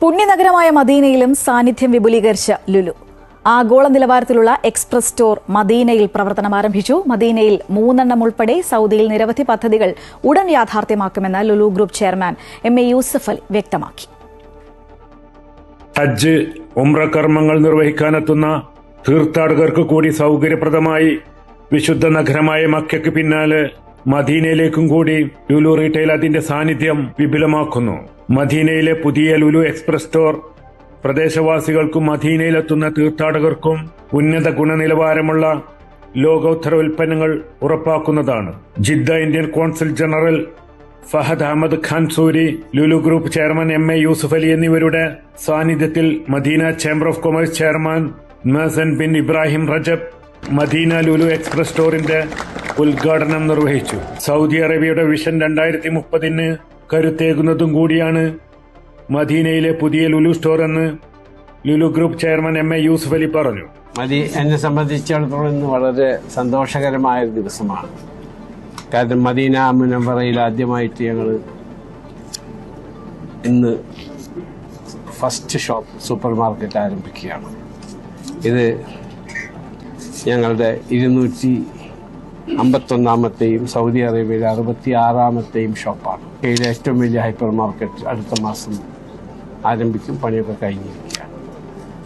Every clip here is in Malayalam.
പുണ്യനഗരമായ മദീനയിലും സാന്നിധ്യം വിപുലീകരിച്ച ലുലു. ആഗോള നിലവാരത്തിലുള്ള എക്സ്പ്രസ് സ്റ്റോർ മദീനയിൽ പ്രവർത്തനം ആരംഭിച്ചു. മദീനയിൽ 3 ഉൾപ്പെടെ സൗദിയിൽ നിരവധി പദ്ധതികൾ ഉടൻ യാഥാർത്ഥ്യമാക്കുമെന്ന് Lulu group chairman MA Yusuf Ali വ്യക്തമാക്കി. ഹജ്ജ്, ഉംറ കർമ്മങ്ങൾ നിർവഹിക്കാനെത്തുന്ന തീർത്ഥാടകർക്ക് കൂടി സൗകര്യപ്രദമായി വിശുദ്ധ നഗരമായ മക്കയ്ക്ക് പിന്നാലെ മദീനയിലേക്കും കൂടി ലുലു റീറ്റെയിൽ അതിന്റെ സാന്നിധ്യം വിപുലമാക്കുന്നു. മദീനയിലെ പുതിയ ലുലു എക്സ്പ്രസ് സ്റ്റോർ പ്രദേശവാസികൾക്കും മദീനയിലെത്തുന്ന തീർത്ഥാടകർക്കും ഉന്നത ഗുണനിലവാരമുള്ള ലോകോത്തര ഉൽപ്പന്നങ്ങൾ ഉറപ്പാക്കുന്നതാണ്. Jeddah Indian consul general Fahad Ahmed Khan Suri, Lulu group chairman MA Yusuf Ali എന്നിവരുടെ സാന്നിധ്യത്തിൽ Madinah chamber of commerce chairman Mahsan bin Ibrahim Rajab Madinah Lulu express സ്റ്റോറിന്റെ ഉദ്ഘാടനം നിർവഹിച്ചു. സൗദി അറേബ്യയുടെ വിഷൻ 2030 കരുത്തേകുന്നതും കൂടിയാണ് മദീനയിലെ പുതിയ ലുലു സ്റ്റോർ എന്ന് Lulu group chairman MA Yusuf Ali പറഞ്ഞു. എന്നെ സംബന്ധിച്ചിടത്തോളം ഇന്ന് വളരെ സന്തോഷകരമായ ഒരു ദിവസമാണ്. കാരണം മദീന മുനവ്വറയിൽ ആദ്യമായിട്ട് ഞങ്ങൾ ഇന്ന് ഫസ്റ്റ് ഷോപ്പ് സൂപ്പർ മാർക്കറ്റ് ആരംഭിക്കുകയാണ്. ഇത് ഞങ്ങളുടെ 251ാമത്തെയും സൗദി അറേബ്യയിലെ 66ാമത്തെയും ഷോപ്പാണ്. ഇതിലെ ഏറ്റവും വലിയ ഹൈപ്പർ മാർക്കറ്റ് അടുത്ത മാസം ആരംഭിക്കും. പണിയൊക്കെ കഴിഞ്ഞിരിക്കുകയാണ്.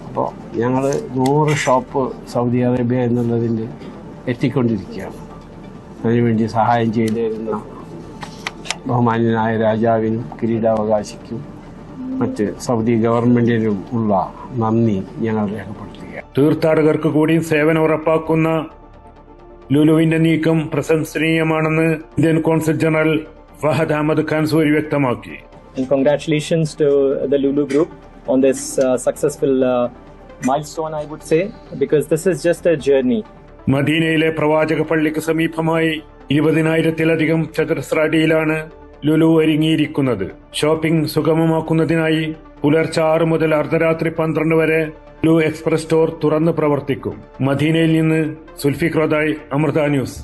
അപ്പോൾ ഞങ്ങൾ 100 ഷോപ്പ് സൗദി അറേബ്യ എന്നുള്ളതിൽ എത്തിക്കൊണ്ടിരിക്കുകയാണ്. അതിനുവേണ്ടി സഹായം ചെയ്തിരുന്ന ബഹുമാന്യനായ രാജാവിനും കിരീടാവകാശിക്കും മറ്റ് സൗദി ഗവൺമെന്റിനും ഉള്ള നന്ദി ഞങ്ങൾ രേഖപ്പെടുത്തുകയാണ്. തീർത്ഥാടകർക്ക് കൂടി സേവനം ഉറപ്പാക്കുന്ന ലുലുവിന്റെ നീക്കം പ്രശംസനീയമാണെന്ന് Indian consul general Fahad Ahmed Khan Suri വ്യക്തമാക്കി. Congratulations to the Lulu Group on this successful milestone, I would say, because this is just a journey. മദീനയിലെ പ്രവാചക പള്ളിക്ക് സമീപമായി 20,000-ലധികം ചതുരശ്ര അടിയിലാണ് ലുലു ഒരുങ്ങിയിരിക്കുന്നത്. ഷോപ്പിംഗ് സുഗമമാക്കുന്നതിനായി പുലർച്ചെ 6 മുതൽ അർദ്ധരാത്രി 12 വരെ ലുലു എക്സ്പ്രസ് സ്റ്റോർ തുറന്ന് പ്രവർത്തിക്കും. മദീനയിൽ നിന്ന് സുൽഫിഖ് റോദായി, അമൃത ന്യൂസ്.